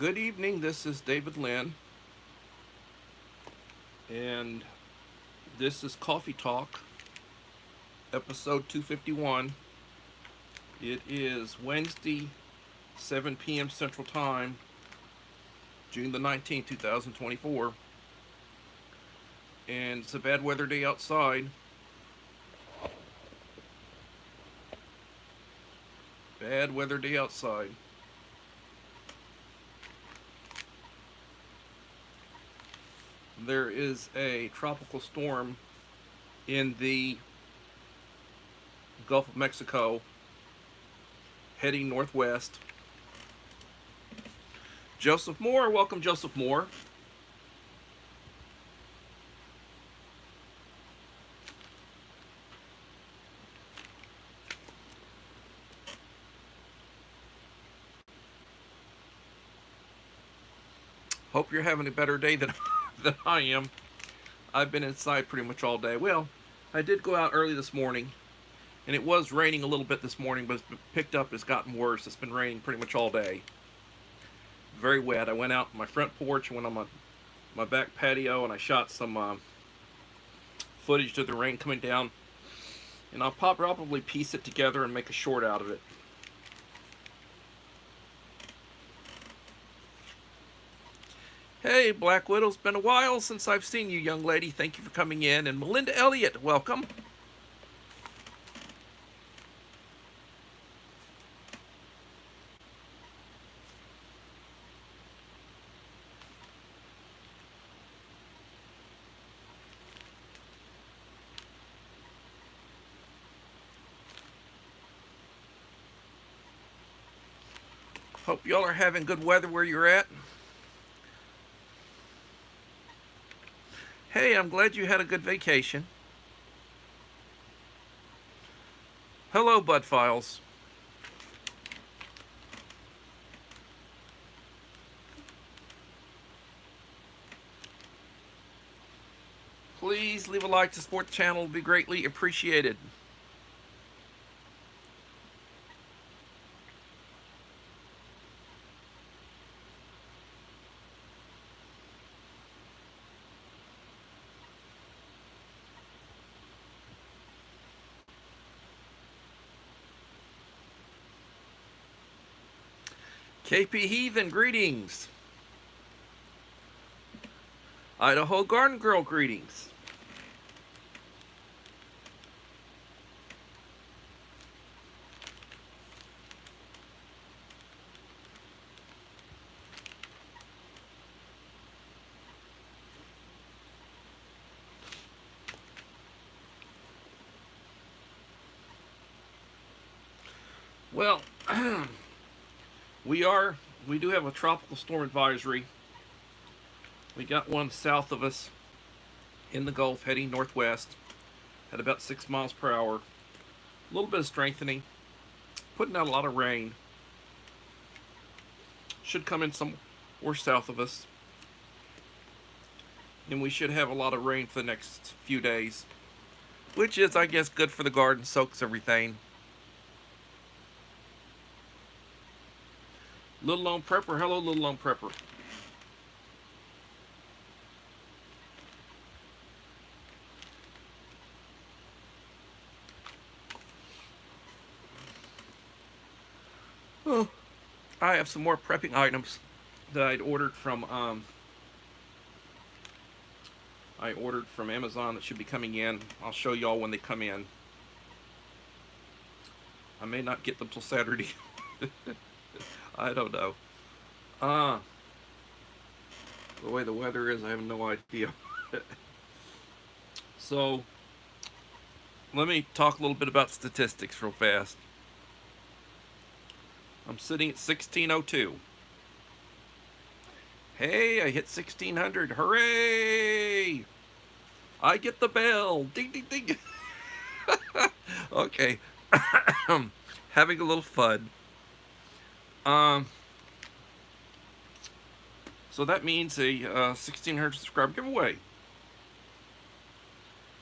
Good evening, this is David Lynn, and this is Coffee Talk, episode 251. It is Wednesday, 7 p.m. Central Time, June the 19th, 2024, and it's a bad weather day outside. Bad weather day outside. There is a tropical storm in the Gulf of Mexico heading northwest. Joseph Moore, welcome Joseph Moore. Hope you're having a better day than I am. I've been inside pretty much all day. Well, I did go out early this morning, and it was raining a little bit this morning, but it's picked up, it's gotten worse. It's been raining pretty much all day. Very wet. I went out on my front porch, went on my back patio, and I shot some footage of the rain coming down. And I'll probably piece it together and make a short out of it. Hey, Black Widow, it's been a while since I've seen you, young lady. Thank you for coming in. And Melinda Elliott, welcome. Hope y'all are having good weather where you're at. Hey, I'm glad you had a good vacation. Hello, Bud Files. Please leave a like to support the channel. It would be greatly appreciated. KP Heathen, greetings. Idaho Garden Girl, greetings. Well, we do have a tropical storm advisory. We got one south of us in the Gulf heading northwest at about 6 miles per hour. A little bit of strengthening, putting out a lot of rain. Should come in somewhere south of us. And we should have a lot of rain for the next few days, which is, I guess, good for the garden, soaks everything. Little Lone Prepper, hello Little Lone Prepper. Oh, I have some more prepping items that I'd ordered from Amazon that should be coming in. I'll show y'all when they come in. I may not get them till Saturday. I don't know. The way the weather is, I have no idea. So, let me talk a little bit about statistics real fast. I'm sitting at 1602. Hey, I hit 1600. Hooray! I get the bell. Ding, ding, ding. Okay. Having a little fun. So that means a 1600 subscriber giveaway.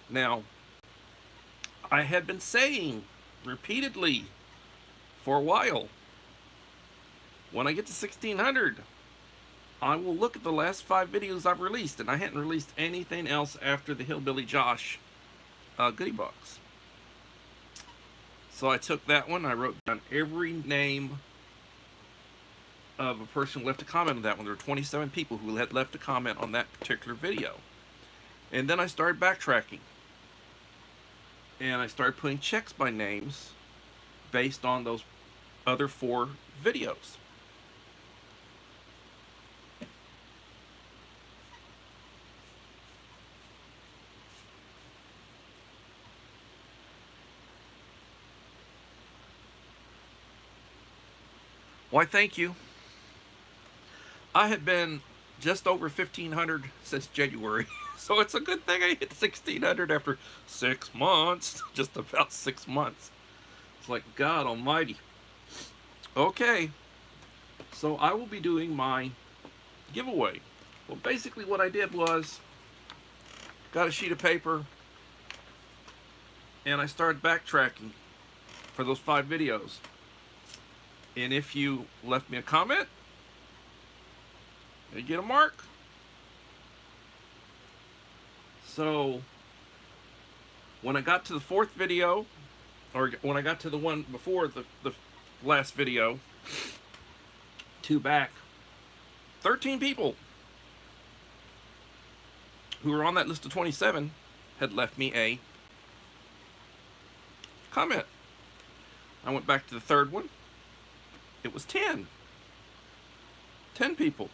Now, I had been saying repeatedly for a while, when I get to 1600, I will look at the last 5 videos I've released, and I hadn't released anything else after the Hillbilly Josh goodie box. So I took that one, I wrote down every name of a person who left a comment on that one. There were 27 people who had left a comment on that particular video. And then I started backtracking. And I started putting checks by names based on those other 4 videos. Why, thank you. I had been just over 1,500 since January, so it's a good thing I hit 1,600 after 6 months. Just about 6 months. It's like, God almighty. Okay, so I will be doing my giveaway. Well, basically what I did was, got a sheet of paper, and I started backtracking for those 5 videos. And if you left me a comment, you get a mark. So when I got to the 4th video, or when I got to the one before the last video, 2 back, 13 people who were on that list of 27 had left me a comment. I went back to the 3rd one. It was 10. 10 people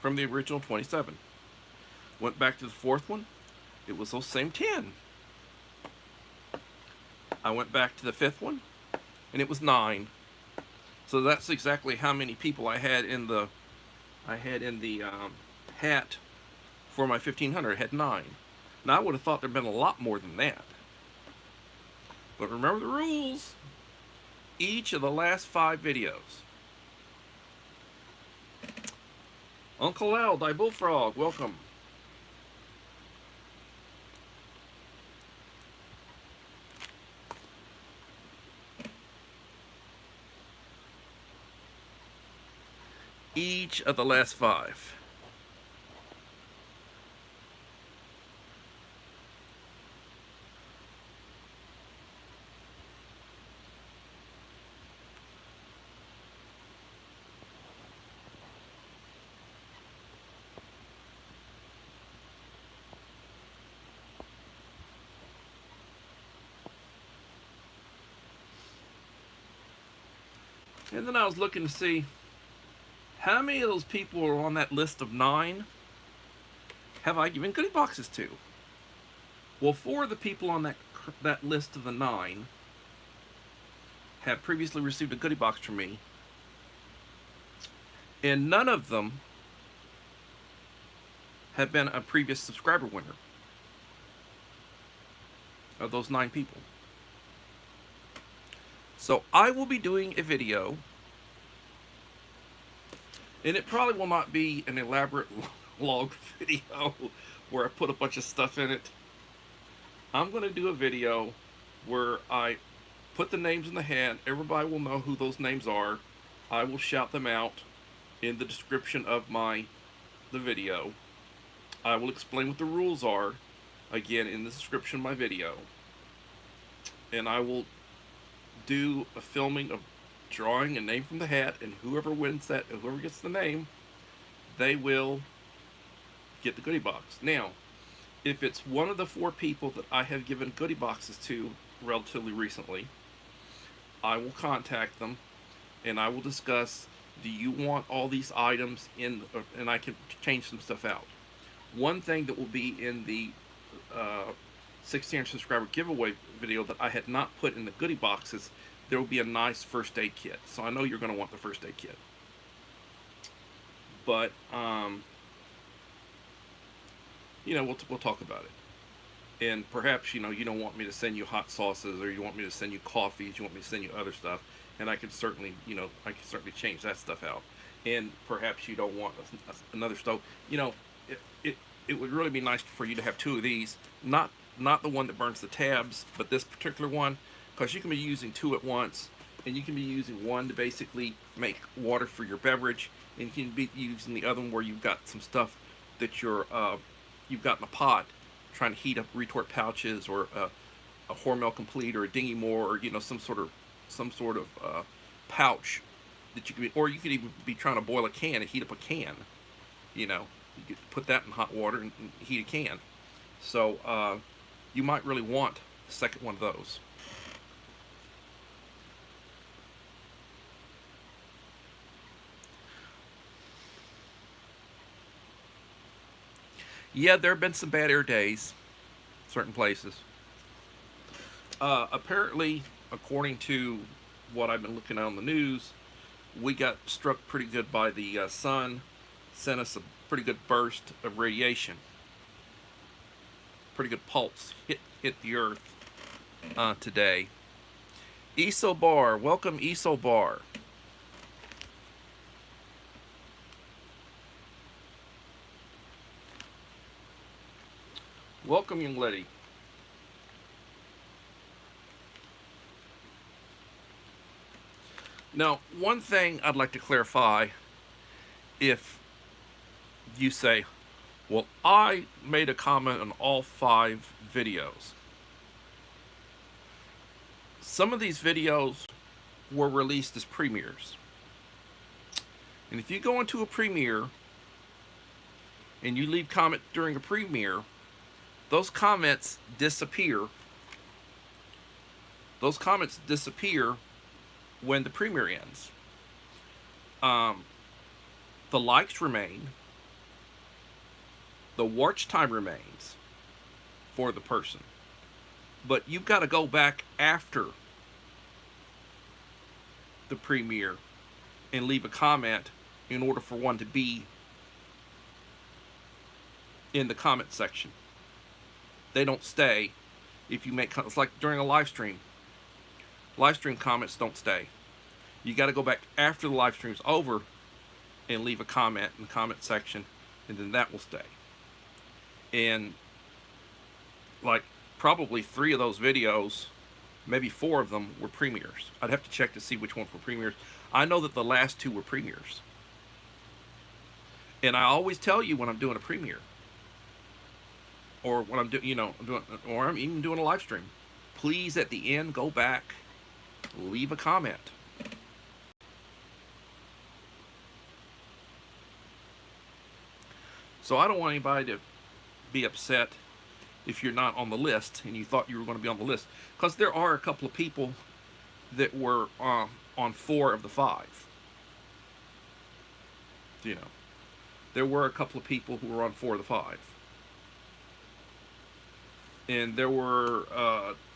from the original 27. Went back to the 4th one. It was those same 10. I went back to the 5th one, and it was 9. So that's exactly how many people I had in the hat for my 1,500. I had 9. Now I would have thought there'd been a lot more than that. But remember the rules. Each of the last 5 videos. Uncle Al, Die Bullfrog, welcome. Each of the last 5. And then I was looking to see how many of those people are on that list of 9 have I given goodie boxes to? Well, 4 of the people on that list of the 9 have previously received a goodie box from me, and none of them have been a previous subscriber winner of those 9 people. So I will be doing a video, and it probably will not be an elaborate log video where I put a bunch of stuff in it. I'm going to do a video where I put the names in the hat. Everybody will know who those names are. I will shout them out in the description of the video. I will explain what the rules are, again, in the description of my video. And I will do a filming of drawing a name from the hat, and whoever wins that, whoever gets the name, they will get the goodie box. Now, if it's one of the 4 people that I have given goodie boxes to relatively recently, I will contact them and I will discuss, do you want all these items in, and I can change some stuff out. One thing that will be in the 1600 subscriber giveaway video that I had not put in the goodie boxes, there will be a nice first aid kit. So I know you're going to want the first aid kit. But, you know, we'll talk about it. And perhaps, you know, you don't want me to send you hot sauces, or you want me to send you coffees, you want me to send you other stuff. And I can certainly, you know, I can certainly change that stuff out. And perhaps you don't want another stove. You know, it would really be nice for you to have 2 of these. Not the one that burns the tabs, but this particular one, because you can be using 2 at once. and you can be using one to basically make water for your beverage, and you can be using the other one where you've got some stuff that you've got in a pot, trying to heat up retort pouches or a Hormel Complete or a Dingy Moore, or some sort of pouch that you could be, or you could even be trying to boil a can and heat up a can. You know, you could put that in hot water and heat a can. So you might really want a second one of those. Yeah, there have been some bad air days, certain places. Apparently, according to what I've been looking at on the news, we got struck pretty good by the sun, sent us a pretty good burst of radiation, pretty good pulse hit the earth today. ESO Bar, welcome ESO Bar. Welcome, young lady. Now, one thing I'd like to clarify, if you say, well, I made a comment on all 5 videos. Some of these videos were released as premieres. And if you go into a premiere and you leave comment during a premiere, those comments disappear. Those comments disappear when the premiere ends. The likes remain. The watch time remains for the person. But you've got to go back after the premiere and leave a comment in order for one to be in the comment section. They don't stay if you make, it's like during a live stream. Live stream comments don't stay. You got to go back after the live stream's over and leave a comment in the comment section, and then that will stay. And like probably 3 of those videos, maybe 4 of them were premieres. I'd have to check to see which ones were premieres. I know that the last 2 were premieres. And I always tell you when I'm doing a premiere, or when I'm doing, or I'm even doing a live stream, please at the end go back, leave a comment. So I don't want anybody to be upset if you're not on the list and you thought you were going to be on the list, because there are a couple of people that were on 4 of the 5. There were a couple of people who were on 4 of the 5. And there were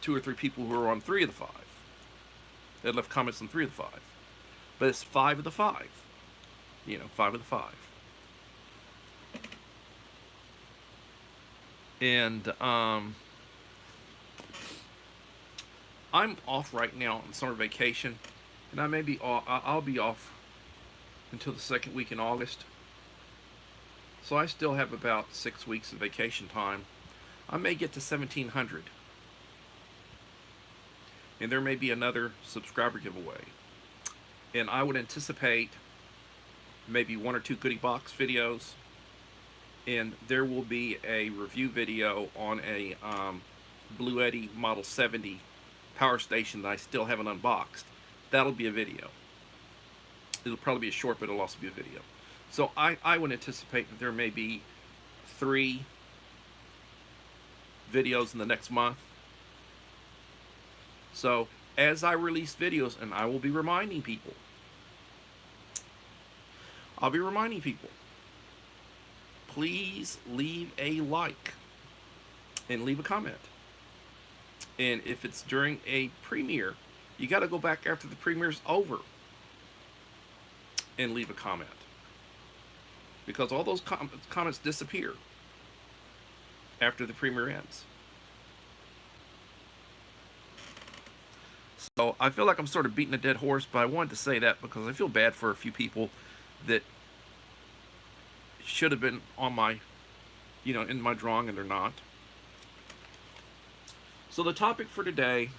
2 or 3 people who were on 3 of the 5. They left comments on 3 of the 5. But it's 5 of the 5. 5 of the 5. And I'm off right now on summer vacation, and I'll be off until the 2nd week in August. So I still have about 6 weeks of vacation time. I may get to 1,700, and there may be another subscriber giveaway. And I would anticipate maybe 1 or 2 goodie box videos. And there will be a review video on a Blue Eddy Model 70 power station that I still haven't unboxed. That'll be a video. It'll probably be a short, but it'll also be a video. So I would anticipate that there may be 3 videos in the next month. So as I release videos, and I will be reminding people, please leave a like and leave a comment. And if it's during a premiere, you got to go back after the premiere's over and leave a comment, because all those comments disappear after the premiere ends. So I feel like I'm sort of beating a dead horse, but I wanted to say that because I feel bad for a few people that should have been on my, in my drawing, and they're not. So the topic for today,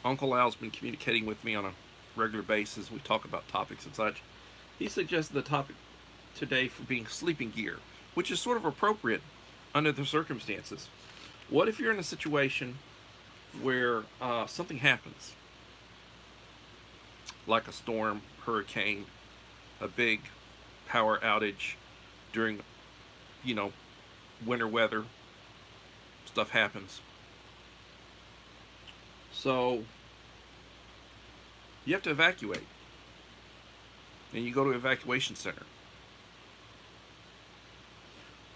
Uncle Al's been communicating with me on a regular basis. We talk about topics and such. He suggested the topic today for being sleeping gear, which is sort of appropriate under the circumstances. What if you're in a situation where something happens, like a storm, hurricane, a big power outage during, winter weather? Stuff happens. So you have to evacuate, and you go to an evacuation center.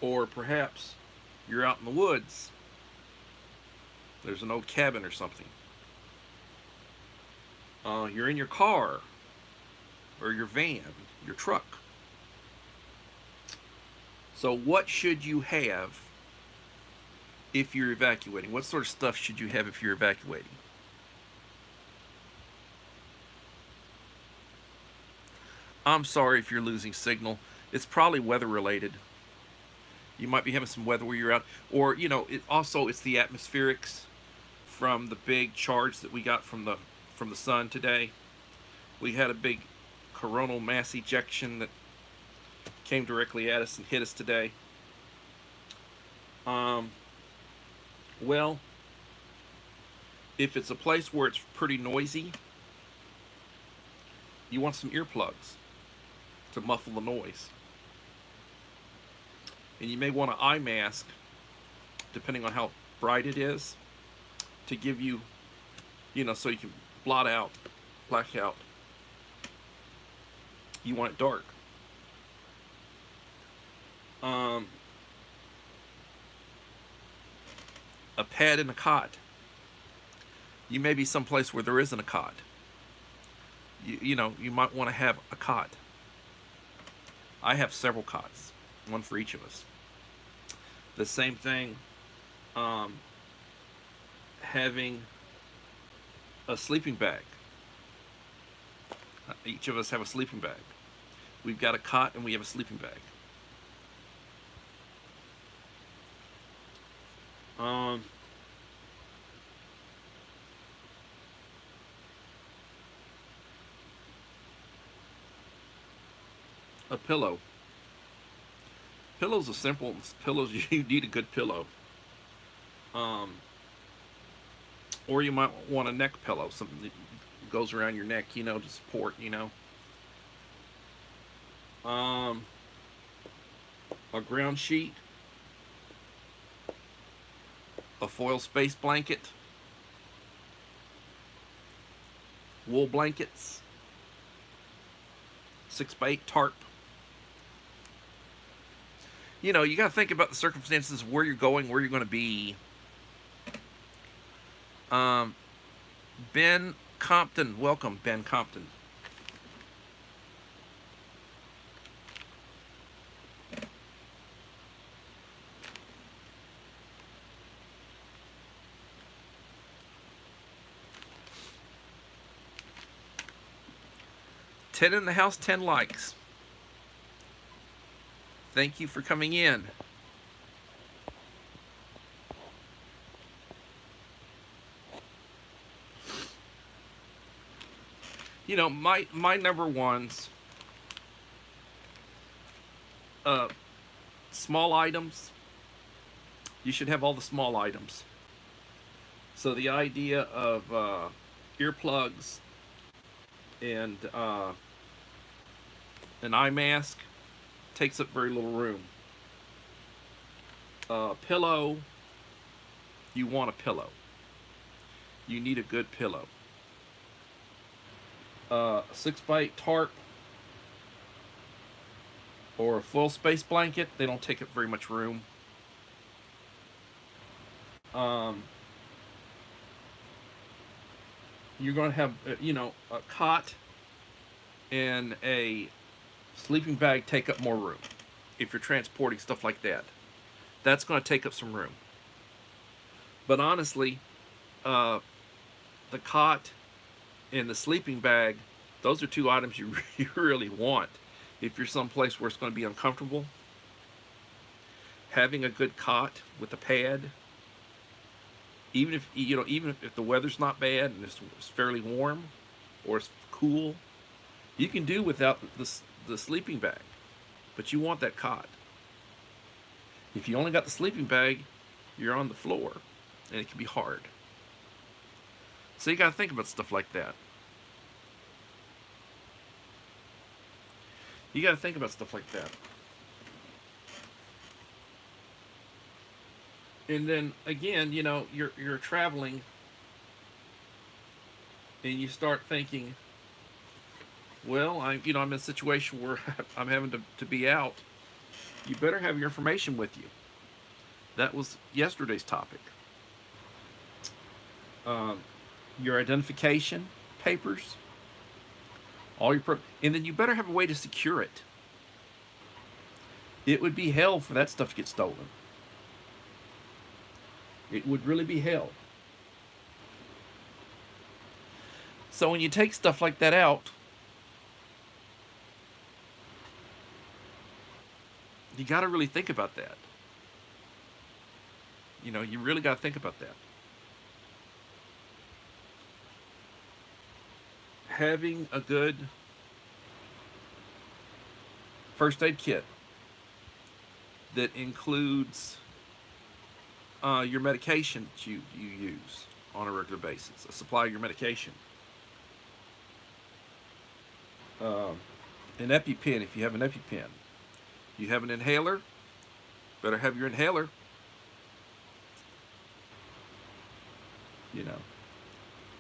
Or perhaps you're out in the woods. There's an old cabin or something. You're in your car or your van, your truck. So what should you have if you're evacuating? What sort of stuff should you have if you're evacuating? I'm sorry if you're losing signal. It's probably weather related. You might be having some weather where you're out, or it's the atmospherics from the big charge that we got from the sun today. We had a big coronal mass ejection that came directly at us and hit us today. Well, if it's a place where it's pretty noisy, you want some earplugs to muffle the noise. And you may want an eye mask, depending on how bright it is, to give you, so you can black out. You want it dark. A pad and a cot. You may be someplace where there isn't a cot. You might want to have a cot. I have several cots, one for each of us. The same thing, having a sleeping bag. Each of us have a sleeping bag. We've got a cot and we have a sleeping bag. A pillow. Pillows are simple. Pillows, you need a good pillow. Or you might want a neck pillow, something that goes around your neck, to support, A ground sheet. A foil space blanket. Wool blankets. 6x8 tarp. You got to think about the circumstances of where you're going, where you're going to be. Ben Compton, welcome, Ben Compton. $10 in the house, 10 likes. Thank you for coming in. My number ones, small items. You should have all the small items. So the idea of earplugs and an eye mask takes up very little room. Pillow. You want a pillow. You need a good pillow. 6x8 tarp or a full space blanket. They don't take up very much room. You're going to have, a cot and a sleeping bag take up more room. If you're transporting stuff like that, that's going to take up some room. But honestly, the cot and the sleeping bag, those are two items you really want. If you're someplace where it's going to be uncomfortable, having a good cot with a pad Even if even if the weather's not bad and it's fairly warm or it's cool, you can do without the sleeping bag, but you want that cot. If you only got the sleeping bag, you're on the floor, and it can be hard. So you got to think about stuff like that. You got to think about stuff like that. And then again, you're traveling, and you start thinking, well, I'm in a situation where I'm having to be out. You better have your information with you. That was yesterday's topic. Um, your identification papers, and then you better have a way to secure it. It would be hell for that stuff to get stolen. It would really be hell. So when you take stuff like that out, you got to really think about that. You really got to think about that. Having a good first aid kit that includes your medication that you use on a regular basis, a supply of your medication. An EpiPen if you have an EpiPen. If you have an inhaler, better have your inhaler.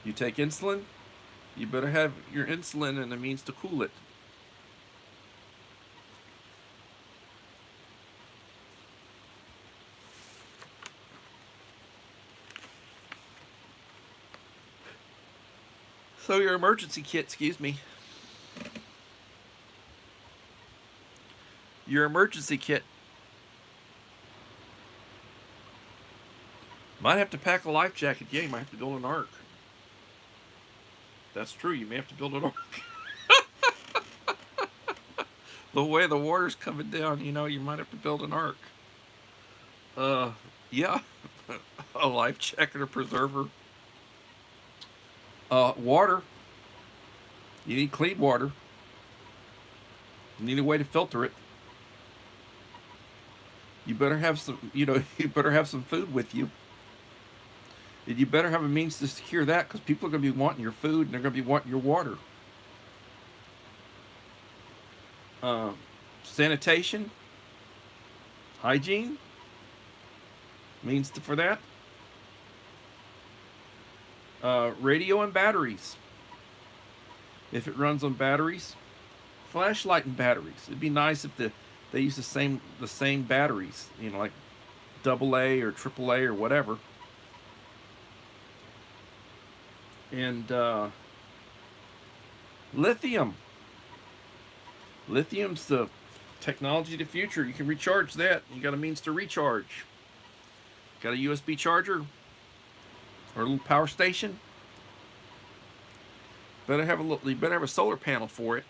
You take insulin, you better have your insulin and a means to cool it. So your emergency kit, your emergency kit might have to pack a life jacket. Yeah, you might have to build an ark. That's true, you may have to build an ark. The way the water's coming down, you might have to build an ark. Yeah, a life jacket or preserver. Water. You need clean water. You need a way to filter it. You better have some, you better have some food with you. And you better have a means to secure that, because people are going to be wanting your food and they're going to be wanting your water. Sanitation, hygiene, means for that. Radio and batteries. If it runs on batteries, flashlight and batteries. It'd be nice if they use the same batteries, like AA or AAA or whatever. And lithium. Lithium's the technology of the future. You can recharge that. You got a means to recharge. Got a USB charger or a little power station. You better have a solar panel for it.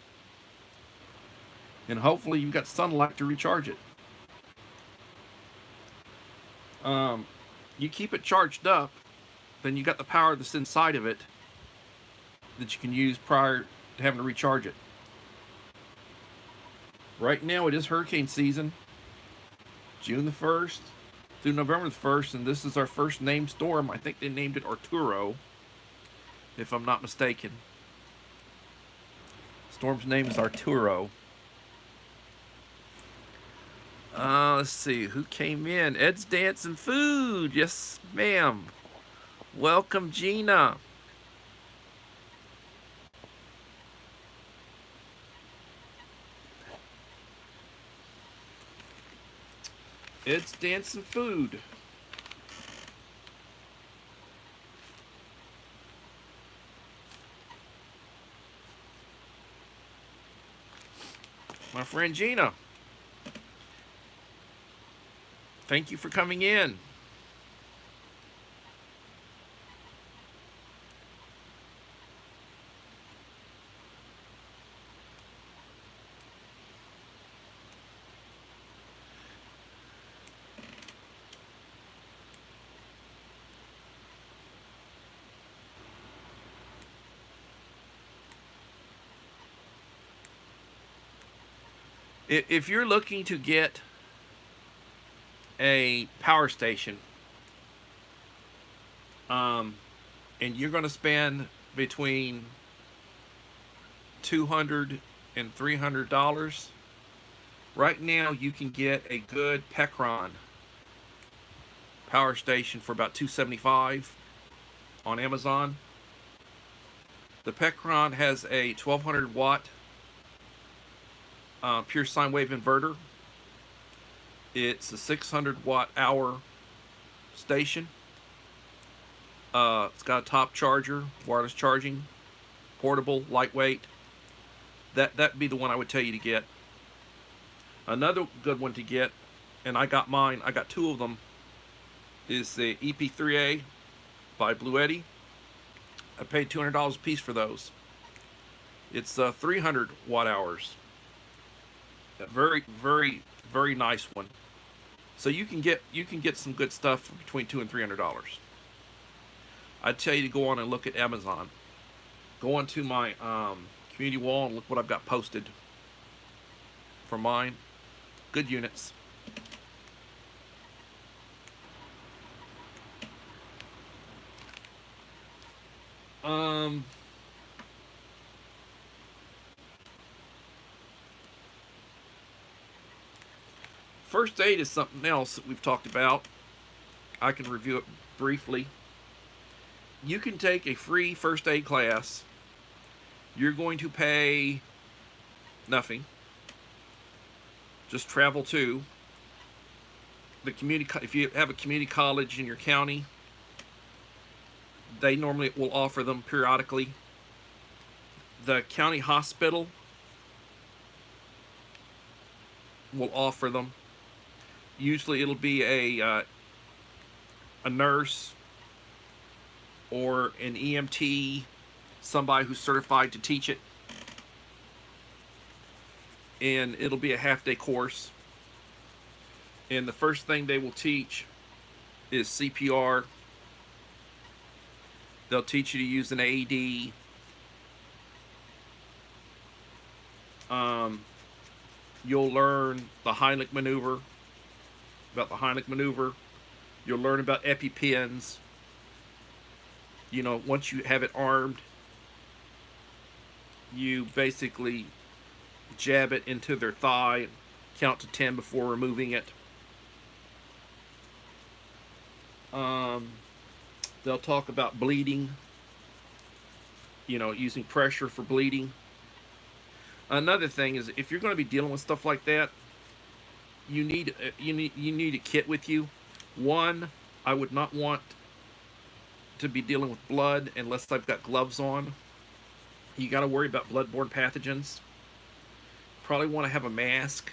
And hopefully you've got sunlight to recharge it. You keep it charged up, then you got the power that's inside of it that you can use prior to having to recharge it. Right now it is hurricane season, June the 1st through November the 1st, and this is our first named storm. I think they named it Arturo, if I'm not mistaken. Storm's name is Arturo. Let's see who came in. Ed's Dancing Food. Yes, ma'am. Welcome, Gina. Ed's Dancing Food. My friend Gina. Thank you for coming in. If you're looking to get a power station, and you're going to spend between $200 and $300, right now you can get a good Pecron power station for about $275 on Amazon. The Pecron has a 1200 watt pure sine wave inverter. It's a 600 watt hour station. It's got a top charger, wireless charging, portable, lightweight. That'd be the one I would tell you to get. Another good one to get, and I got mine, I got two of them, is the EP3A by Bluetti. I paid $200 a piece for those. It's 300 watt hours. A very, very, very nice one. So you can get some good stuff for between $200 and $300. I'd tell you to go on and look at Amazon. Go onto my community wall and look what I've got posted for mine. Good units. First aid is something else that we've talked about. I can review it briefly. You can take a free first aid class. You're going to pay nothing. Just travel to the community. If you have a community college in your county, they normally will offer them periodically. The county hospital will offer them. Usually it'll be a nurse or an EMT, somebody who's certified to teach it. And it'll be a half-day course. And the first thing they will teach is CPR. They'll teach you to use an AED. You'll learn the Heimlich maneuver, about the Heimlich maneuver. You'll learn about EpiPens. You know, once you have it armed, you basically jab it into their thigh, count to 10 before removing it. They'll talk about bleeding, you know, using pressure for bleeding. Another thing is, if you're going to be dealing with stuff like that, you need a kit with you. One, I would not want to be dealing with blood unless I've got gloves on. You got to worry about bloodborne pathogens. Probably want to have a mask.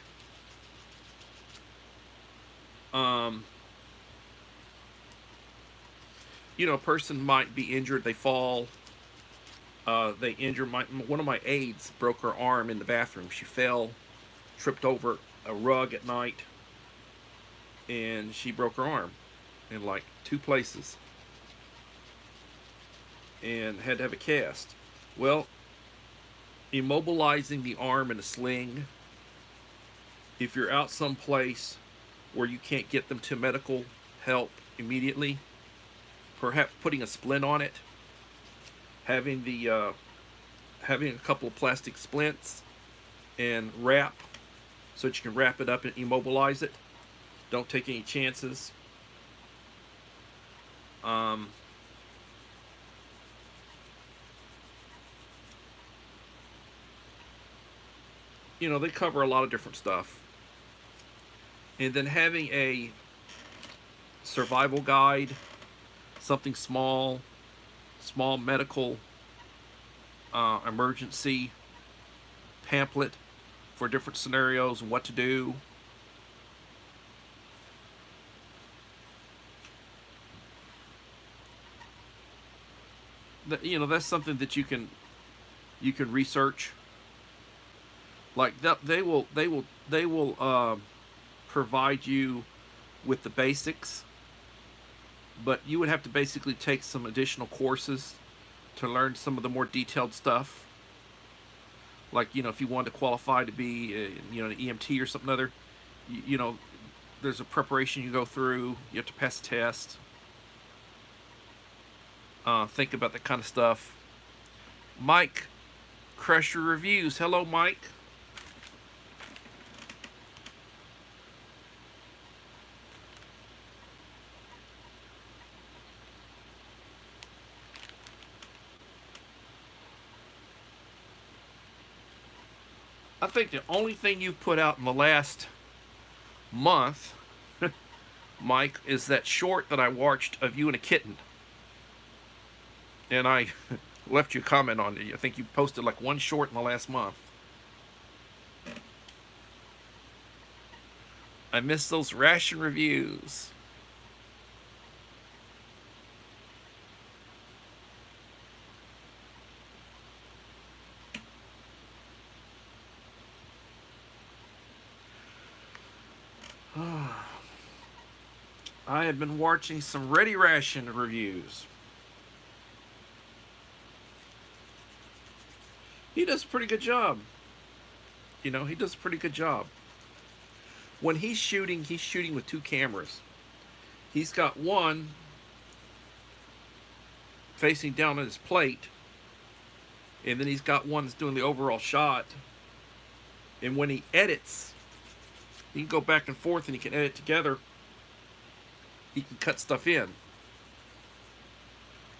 You know, a person might be injured. They fall. They injure one of my aides broke her arm in the bathroom. She fell, tripped over a rug at night, and she broke her arm in like 2 places and had to have a cast. Well, immobilizing the arm in a sling, if you're out someplace where you can't get them to medical help immediately, perhaps putting a splint on it, having a couple of plastic splints and wrap, so that you can wrap it up and immobilize it. Don't take any chances. You know, they cover a lot of different stuff. And then having a survival guide, something small medical emergency pamphlet for different scenarios and what to do. You know, that's something that you can research. Like they will provide you with the basics, but you would have to basically take some additional courses to learn some of the more detailed stuff. Like, if you wanted to qualify to be, an EMT or something other, you know, there's a preparation you go through. You have to pass a test. Think about that kind of stuff. Mike, Crusher Reviews. Hello, Mike. I think the only thing you've put out in the last month, Mike, is that short that I watched of you and a kitten. And I left you a comment on it. I think you posted like one short in the last month. I miss those ration reviews. I have been watching some Ready Ration reviews. He does a pretty good job. He does a pretty good job. When he's shooting with two cameras. He's got one facing down on his plate, and then he's got one that's doing the overall shot. And when he edits, he can go back and forth and he can edit together. He can cut stuff in,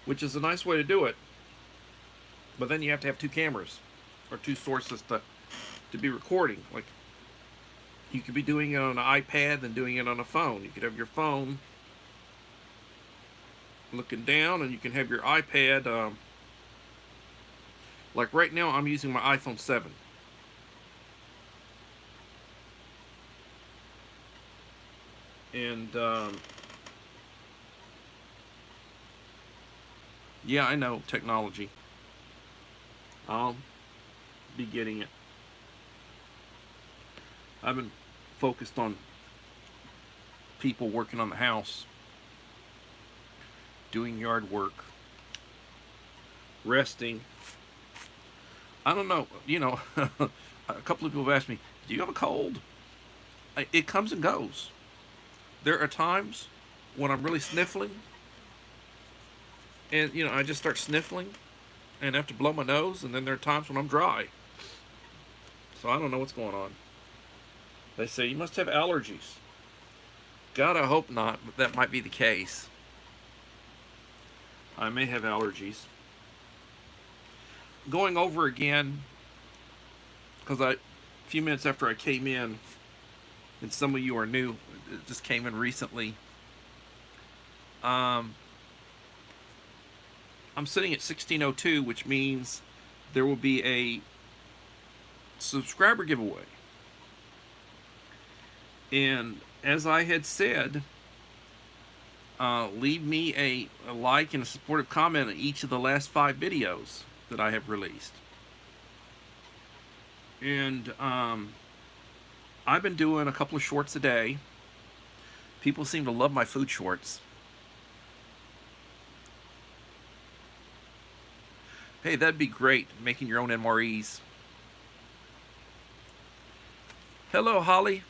which is a nice way to do it. But then you have to have two cameras or two sources to be recording. Like, you could be doing it on an iPad and doing it on a phone. You could have your phone looking down, and you can have your iPad. Like right now, I'm using my iPhone 7. And yeah, I know technology. I'll be getting it. I've been focused on people working on the house, doing yard work, resting. I don't know, a couple of people have asked me, do you have a cold? It comes and goes. There are times when I'm really sniffling, and I just start sniffling and have to blow my nose, and then there are times when I'm dry. So I don't know what's going on. They say you must have allergies. God, I hope not, but that might be the case. I may have allergies. Going over again, because a few minutes after I came in, and some of you are new, it just came in recently. I'm sitting at 1602, which means there will be a subscriber giveaway. And as I had said, leave me a like and a supportive comment on each of the last 5 videos that I have released. And I've been doing a couple of shorts a day. People seem to love my food shorts. Hey, that'd be great, making your own MREs. Hello, Holly.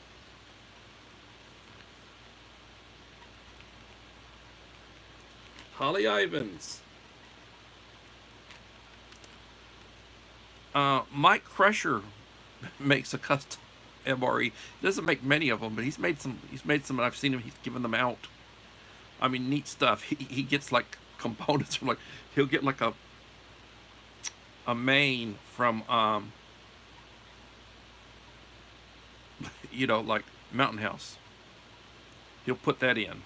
Holly Ivans. Mike Crusher makes a custom MRE. He doesn't make many of them, but he's made some. And I've seen him. He's given them out. I mean, neat stuff. He gets like components from he'll get like a main from like Mountain House. He'll put that in,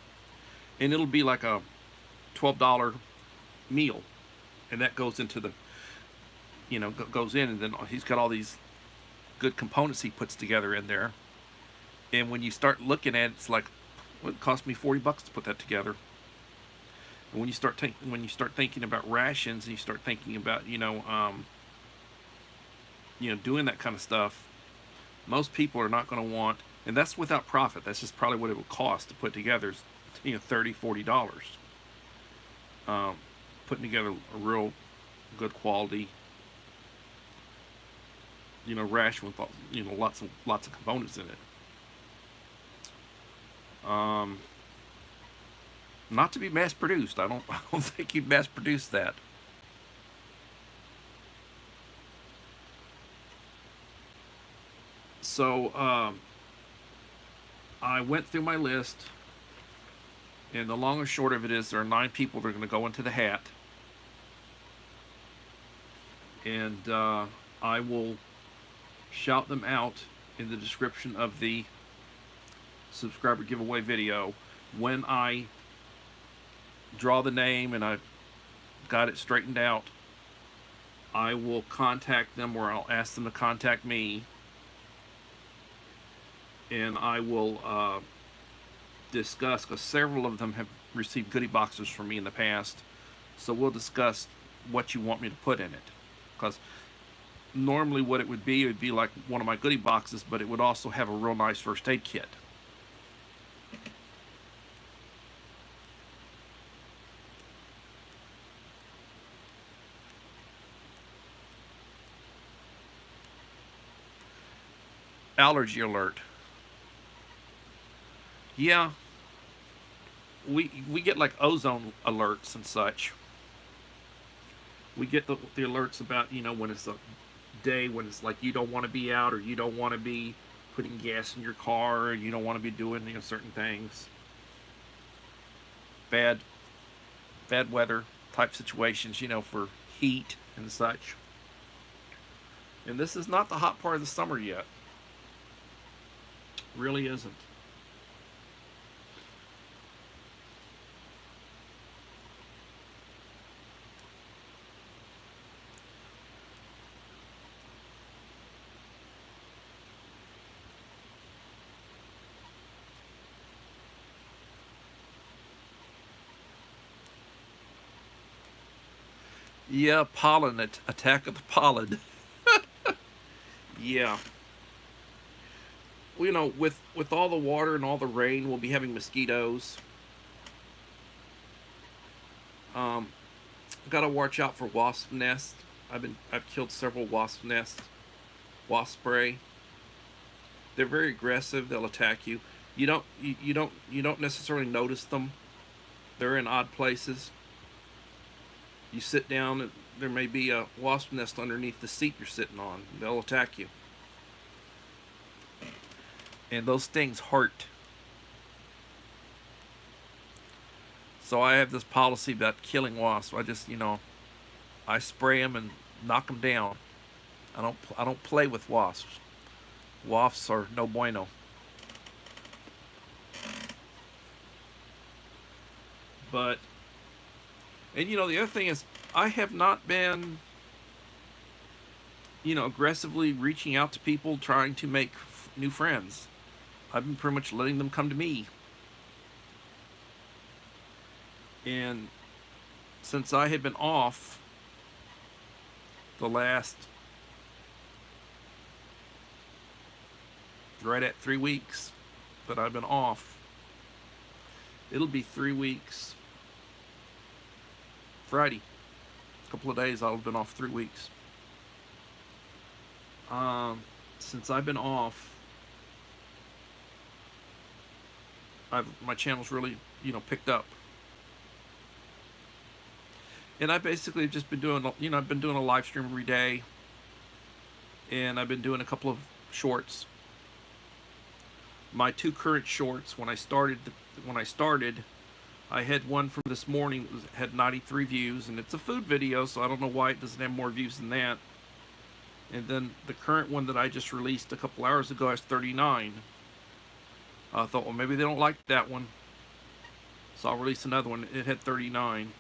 and it'll be like a $12 meal, and that goes into the goes in, and then he's got all these good components he puts together in there. And when you start looking at it, it's like, well, it cost me $40 to put that together. And when you start thinking about rations, and you start thinking about doing that kind of stuff, most people are not going to want, and that's without profit. That's just probably what it would cost to put together, $30-$40. Putting together a real good quality ration with lots of components in it. Not to be mass produced. I don't think you'd mass produce that. So I went through my list, and the long and short of it is there are 9 people that are going to go into the hat, and I will shout them out in the description of the subscriber giveaway video when I draw the name and I've got it straightened out. I will contact them, or I'll ask them to contact me, and I will discuss, because several of them have received goodie boxes from me in the past, so we'll discuss what you want me to put in it. Because normally what it would be like one of my goodie boxes, but it would also have a real nice first aid kit. Allergy alert. Yeah, we get like ozone alerts and such. We get the alerts about, when it's a day when it's like you don't want to be out, or you don't want to be putting gas in your car, or you don't want to be doing certain things. Bad weather type situations, for heat and such. And this is not the hot part of the summer yet. Really isn't. Yeah, pollen, attack of the pollen. Yeah. Well, with all the water and all the rain, we'll be having mosquitoes. Got to watch out for wasp nests. I've killed several wasp nests. Wasp spray. They're very aggressive. They'll attack you. You don't necessarily notice them. They're in odd places. You sit down, and there may be a wasp nest underneath the seat you're sitting on. They'll attack you. And those stings hurt. So I have this policy about killing wasps. I just, I spray them and knock them down. I don't play with wasps. Wasps are no bueno. But, and the other thing is, I have not been, aggressively reaching out to people trying to make new friends. I've been pretty much letting them come to me. And since I had been off the last, right at 3 weeks that I've been off, it'll be 3 weeks Friday. A couple of days I'll have been off 3 weeks. Since I've been off, my channel's really, picked up. And I basically just been doing, I've been doing a live stream every day, and I've been doing a couple of shorts. My 2 current shorts, when I started, I had one from this morning that had 93 views, and it's a food video, so I don't know why it doesn't have more views than that. And then the current one that I just released a couple hours ago has 39. I thought, well, maybe they don't like that one, so I'll release another one. It had 39.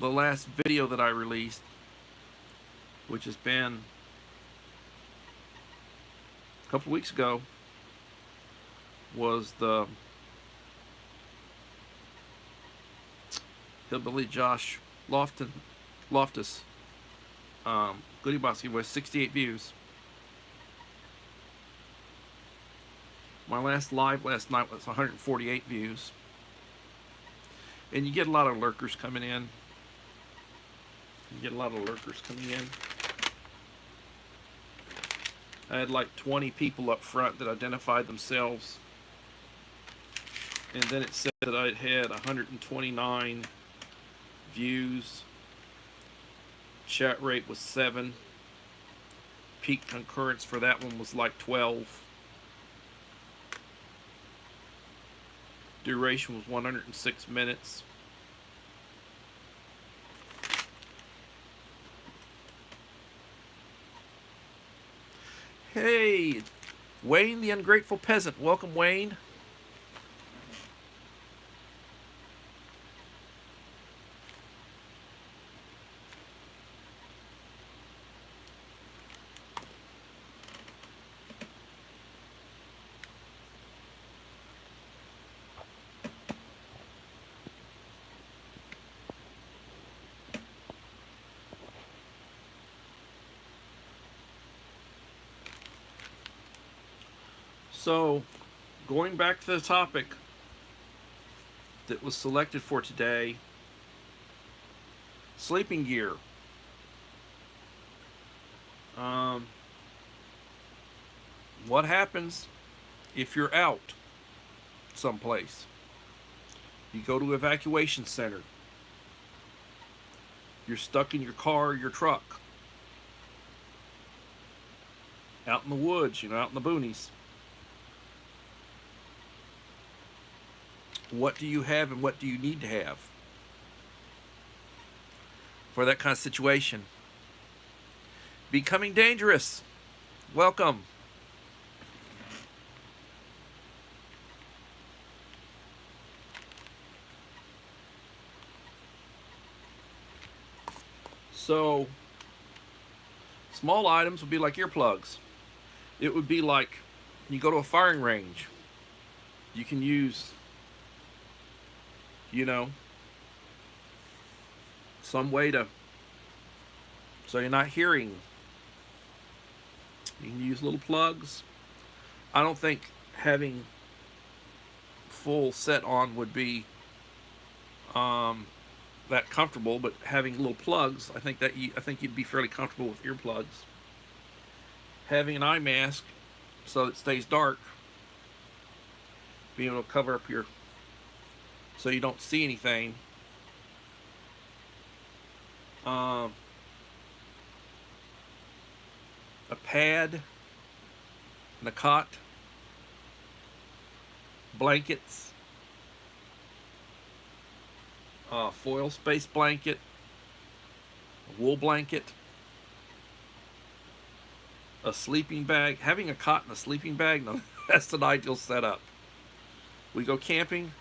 The last video that I released, which has been a couple weeks ago, was the Hillbilly Josh Loftus goodie box giveaway, 68 views. My last live last night was 148 views. And you get a lot of lurkers coming in. I had like 20 people up front that identified themselves. And then it said that I had 129 views. Chat rate was 7. Peak concurrence for that one was like 12. Duration was 106 minutes. Hey, Wayne the Ungrateful Peasant. Welcome, Wayne. So, going back to the topic that was selected for today, sleeping gear. What happens if you're out someplace? You go to evacuation center. You're stuck in your car or your truck. Out in the woods, out in the boonies. What do you have and what do you need to have for that kind of situation? Becoming dangerous. Welcome. So, small items would be like earplugs. It would be like you go to a firing range. You can use, some way so you're not hearing. You can use little plugs. I don't think having full set on would be that comfortable, but having little plugs, I think you'd be fairly comfortable with earplugs. Having an eye mask so it stays dark, being able to cover up so you don't see anything. A pad and a cot, blankets, foil space blanket, a wool blanket, a sleeping bag. Having a cot and a sleeping bag, no, that's an ideal setup. We go camping,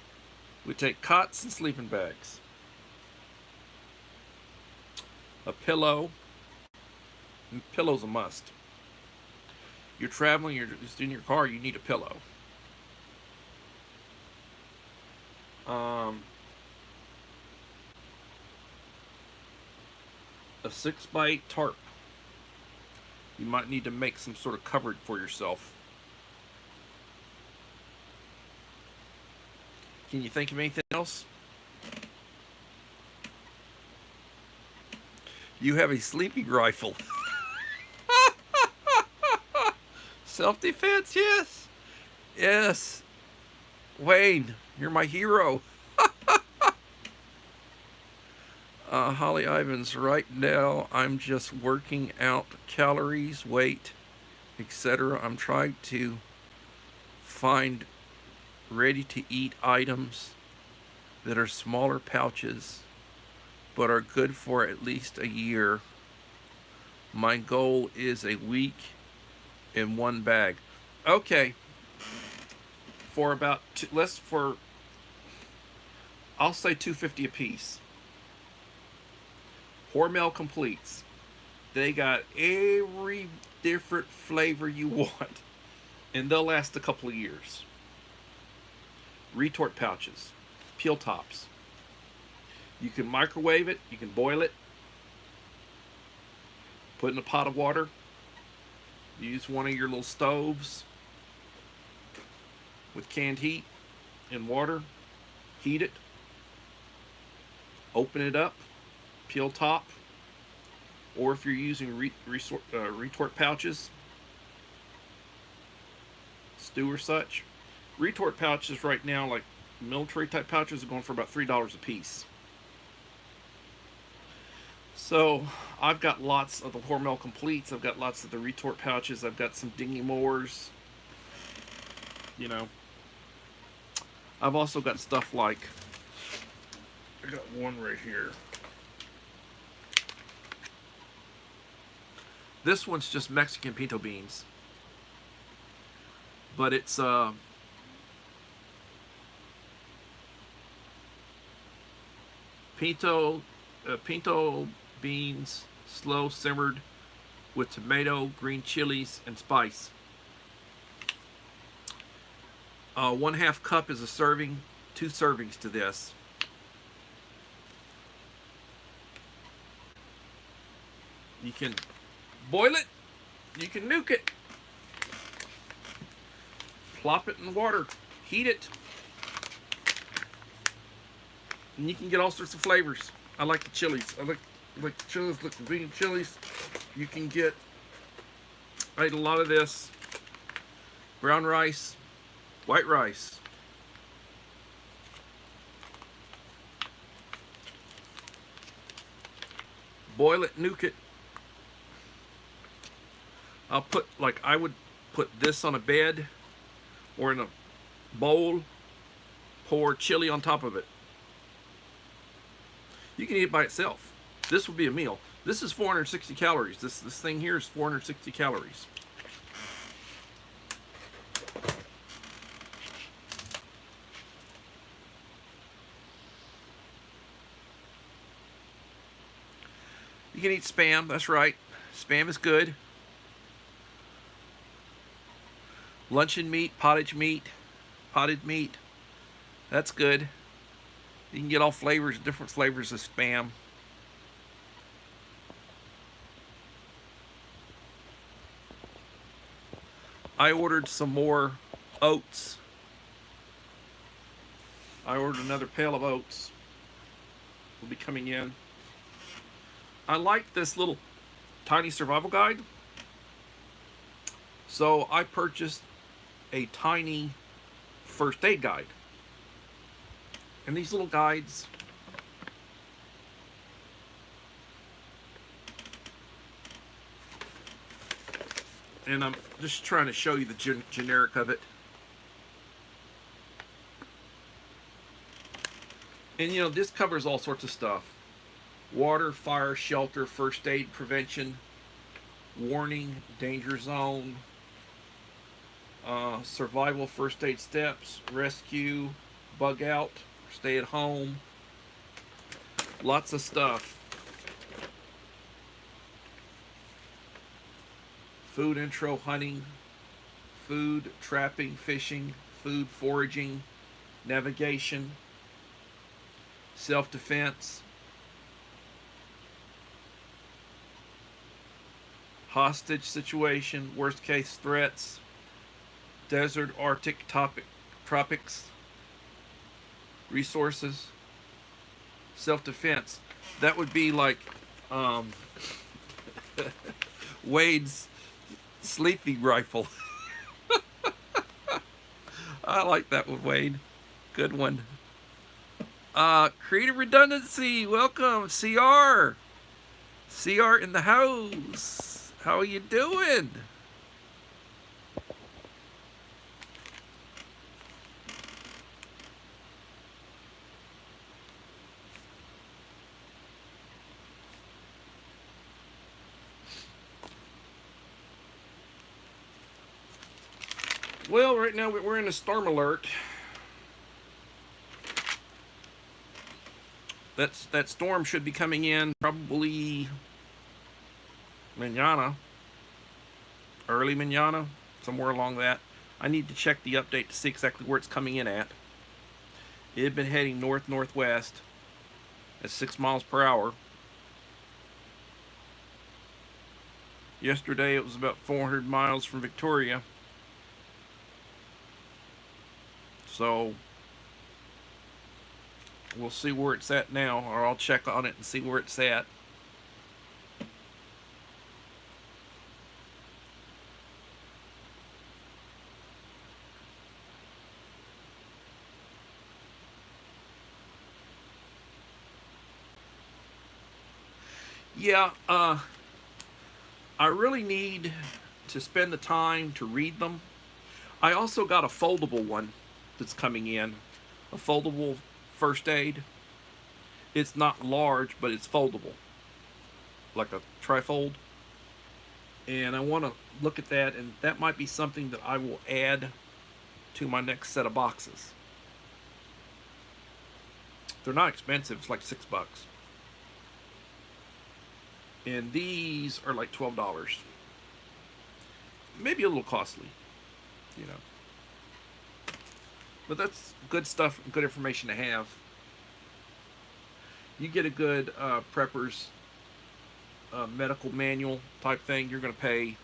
we take cots and sleeping bags. A pillow. And pillow's a must. You're traveling, you're just in your car, you need a pillow. A 6x8 tarp. You might need to make some sort of cupboard for yourself. Can you think of anything else? You have a sleeping rifle. Self-defense, yes. Yes. Wayne, you're my hero. Holly Ivins, right now I'm just working out calories, weight, etc. I'm trying to find ready-to-eat items that are smaller pouches but are good for at least a year. My goal is a week in one bag. Okay. For about I'll say $2.50 a piece. Hormel Completes. They got every different flavor you want, and they'll last a couple of years. Retort pouches, peel tops. You can microwave it, you can boil it, put in a pot of water, use one of your little stoves with canned heat and water, heat it, open it up, peel top, or if you're using retort pouches, stew or such. Retort pouches right now, like military type pouches, are going for about $3 a piece. So I've got lots of the Hormel Completes. I've got lots of the retort pouches. I've got some dinghy mowers. You know, I've also got stuff like, I got one right here. This one's just Mexican pinto beans, but it's pinto beans, slow simmered with tomato, green chilies, and spice. 1/2 cup is a serving, 2 servings to this. You can boil it, you can nuke it, plop it in water, heat it, and you can get all sorts of flavors. I like the chilies. I like the chilies, like the green chilies. You can get, I ate a lot of this, brown rice, white rice. Boil it, nuke it. I'll put, like, I would put this on a bed or in a bowl, pour chili on top of it. You can eat it by itself. This would be a meal. This is 460 calories. This thing here is 460 calories. You can eat Spam, that's right. Spam is good. Luncheon meat, potted meat, that's good. You can get all flavors, different flavors of Spam. I ordered some more oats. I ordered another pail of oats. Will be coming in. I like this little tiny survival guide. So I purchased a tiny first aid guide. And these little guides and I'm just trying to show you the generic of it. And you know, this covers all sorts of stuff. Water, fire, shelter, first aid, prevention, warning, danger zone, survival, first aid steps, rescue, bug out, stay at home. Lots of stuff. Food intro, hunting, food, trapping, fishing, food, foraging, navigation, self-defense, hostage situation, worst case threats, desert, Arctic, tropics, resources, self-defense. That would be like Wade's sleepy rifle. I like that one, Wade. Good one. Creative Redundancy, welcome, CR. CR in the house. How are you doing? Well, right now we're in a storm alert. That storm should be coming in probably mañana, early mañana, somewhere along that. I need to check the update to see exactly where it's coming in at. It had been heading north-northwest at 6 miles per hour. Yesterday it was about 400 miles from Victoria. So we'll see where it's at now, or I'll check on it and see where it's at. Yeah, I really need to spend the time to read them. I also got a foldable one that's coming in, a foldable first aid. It's not large, but it's foldable, like a trifold. And I want to look at that, and that might be something that I will add to my next set of boxes. They're not expensive; it's like $6, and these are like $12. Maybe a little costly, you know. But that's good stuff, good information to have. You get a good prepper's medical manual type thing, you're going to pay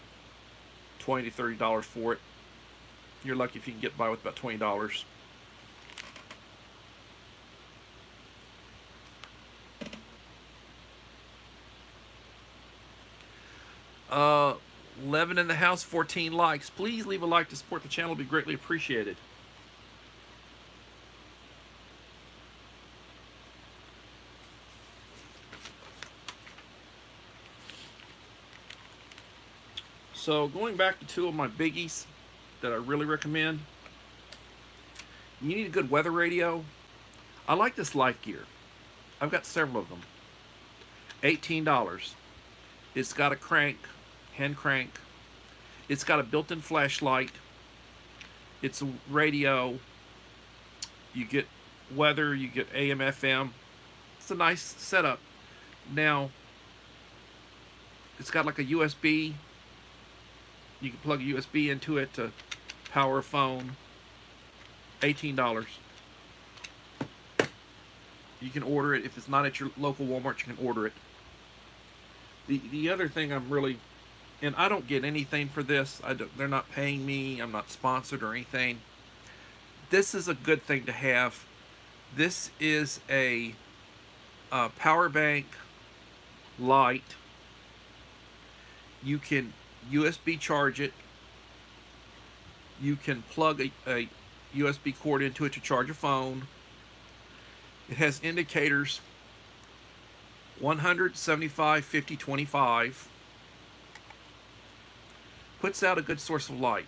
$20 to $30 for it. You're lucky if you can get by with about $20. Uh, 11 in the house, 14 likes. Please leave a like to support the channel. It'd be greatly appreciated. So going back to two of my biggies that I really recommend. You need a good weather radio. I like this Life Gear. I've got several of them. $18. It's got a crank, hand crank. It's got a built-in flashlight. It's a radio. You get weather, you get AM, FM. It's a nice setup. Now, it's got like a USB. You can plug a USB into it to power a phone. $18. You can order it. If it's not at your local Walmart, you can order it. The other thing I'm really, and I don't get anything for this. They're not paying me. I'm not sponsored or anything. This is a good thing to have. This is a power bank light. You can USB charge it. You can plug a USB cord into it to charge a phone. It has indicators 100, 75, 50, 25. Puts out a good source of light.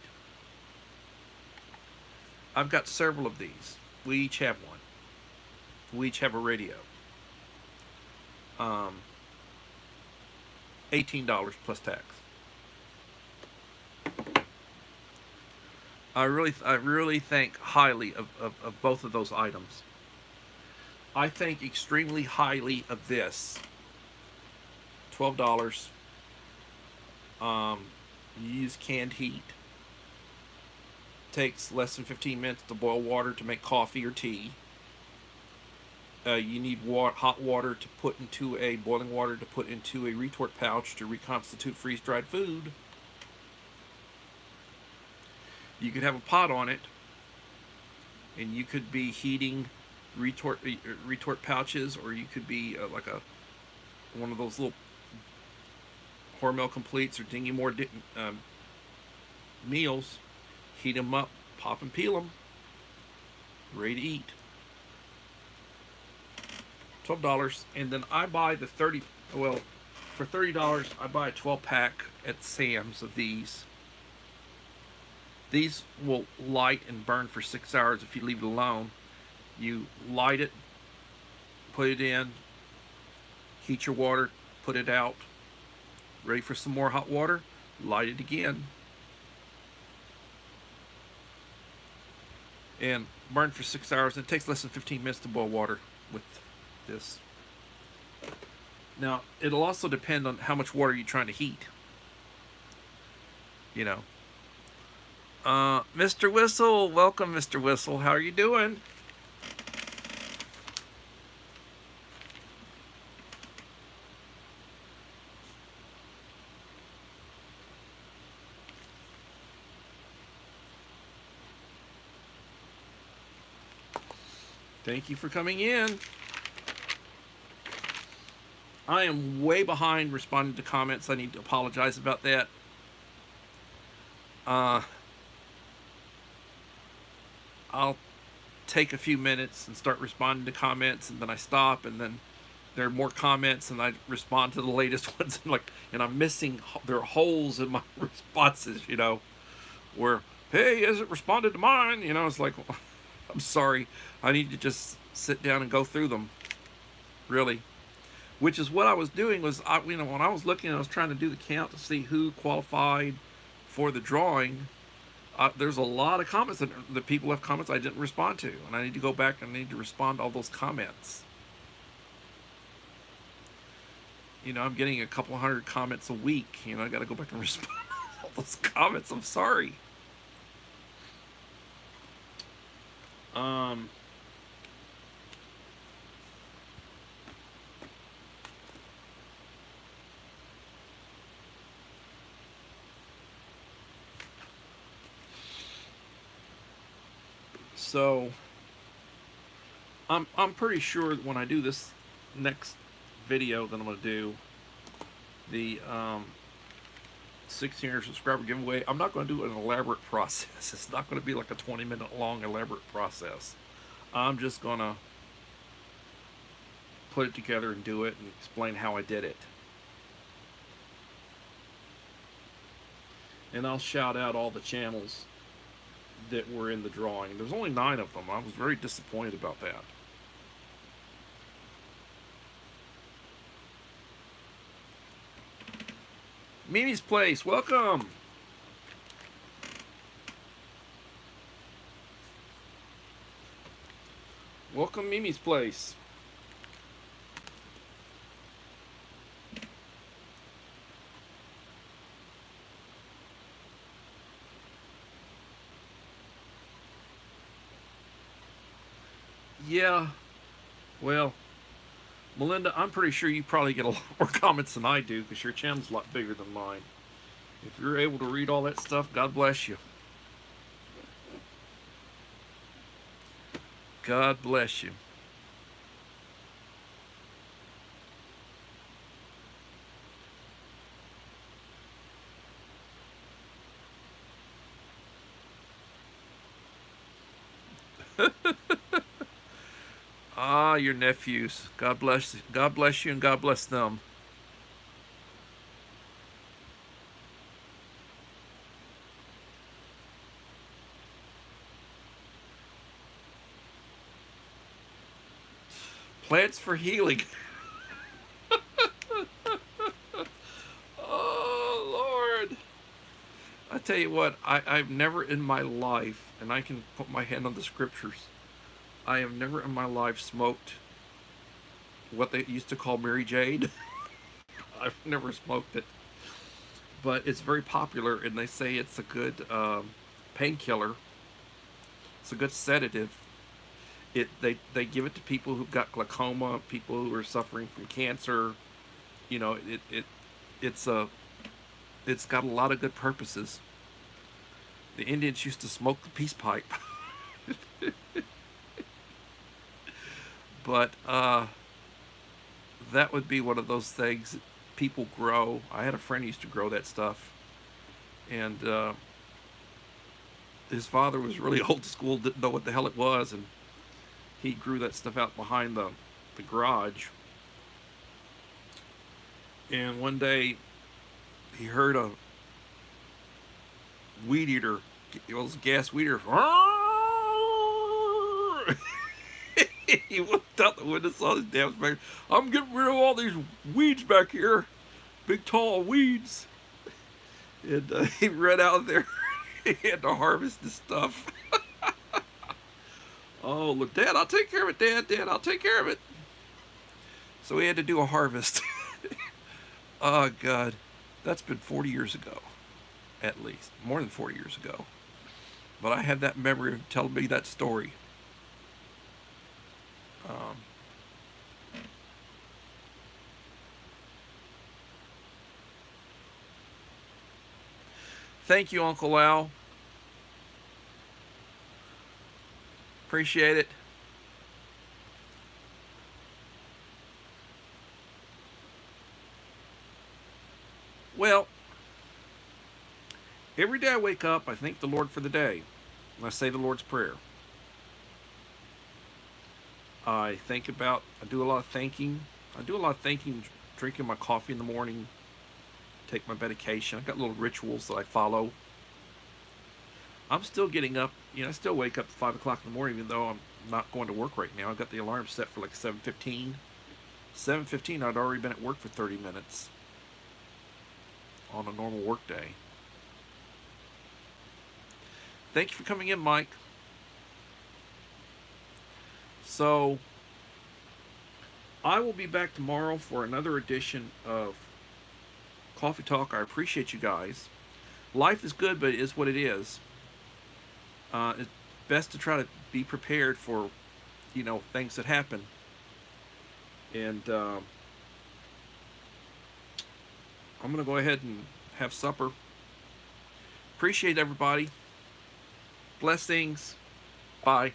I've got several of these. We each have one. We each have a radio. $18 plus tax. I really think highly of both of those items. I think extremely highly of this. $12. You use canned heat. Takes less than 15 minutes to boil water to make coffee or tea. You need hot water to put into boiling water to put into a retort pouch to reconstitute freeze-dried food. You could have a pot on it, and you could be heating retort pouches, or you could be like one of those little Hormel Completes or Dingy Moore meals. Heat them up, pop and peel them, ready to eat. $12, and then I buy the for $30 I buy a 12-pack at Sam's of these. These will light and burn for 6 hours if you leave it alone. You light it, put it in, heat your water, put it out, ready for some more hot water, light it again, and burn for 6 hours. It takes less than 15 minutes to boil water with this. Now, it'll also depend on how much water you're trying to heat. You know. Mr. Whistle, welcome, Mr. Whistle. How are you doing? Thank you for coming in. I am way behind responding to comments. I need to apologize about that. I'll take a few minutes and start responding to comments, and then I stop, and then there are more comments, and I respond to the latest ones, and I'm missing there are holes in my responses, where, hey, hasn't responded to mine, it's like, I'm sorry, I need to just sit down and go through them, really. Which is what I was doing was, when I was looking, I was trying to do the count to see who qualified for the drawing. There's a lot of comments that people have comments I didn't respond to, and I need to go back and I need to respond to all those comments. I'm getting a couple hundred comments a week. I got to go back and respond to all those comments. I'm sorry. So I'm pretty sure that when I do this next video that I'm going to do, the 16 subscriber giveaway, I'm not going to do an elaborate process. It's not going to be like a 20-minute long elaborate process. I'm just going to put it together and do it and explain how I did it. And I'll shout out all the channels that were in the drawing. There's only 9 of them. I was very disappointed about that. Mimi's Place, welcome. Welcome, Mimi's Place. Yeah, well, Melinda, I'm pretty sure you probably get a lot more comments than I do, because your channel's a lot bigger than mine. If you're able to read all that stuff, God bless you. God bless you. Ah, your nephews. God bless you. God bless you, and God bless them. Plants for healing. Oh, Lord. I tell you what, I've never in my life, and I can put my hand on the scriptures, I have never in my life smoked what they used to call Mary Jade. I've never smoked it. But it's very popular, and they say it's a good painkiller. It's a good sedative. They give it to people who've got glaucoma, people who are suffering from cancer. It's got a lot of good purposes. The Indians used to smoke the peace pipe. But that would be one of those things that people grow. I had a friend who used to grow that stuff, and his father was really old school, didn't know what the hell it was, and he grew that stuff out behind the garage. And one day he heard a weed eater, it was a gas weed eater. He looked out the window, saw this damn spider. I'm getting rid of all these weeds back here, big tall weeds. And he ran out there. He had to harvest the stuff. Oh, look, Dad, I'll take care of it, Dad, I'll take care of it. So he had to do a harvest. Oh, God. That's been 40 years ago, at least. More than 40 years ago. But I have that memory of telling me that story. Thank you, Uncle Al. Appreciate it. Well, every day I wake up, I thank the Lord for the day. And I say the Lord's Prayer. I do a lot of thanking I do a lot of thinking, drinking my coffee in the morning, take my medication. I've got little rituals that I follow. I'm still getting up. I still wake up at 5 o'clock in the morning, even though I'm not going to work right now. I've got the alarm set for like 7:15. 7:15, I'd already been at work for 30 minutes on a normal work day. Thank you for coming in, Mike. So, I will be back tomorrow for another edition of Coffee Talk. I appreciate you guys. Life is good, but it is what it is. It's best to try to be prepared for, things that happen. And I'm going to go ahead and have supper. Appreciate everybody. Blessings. Bye.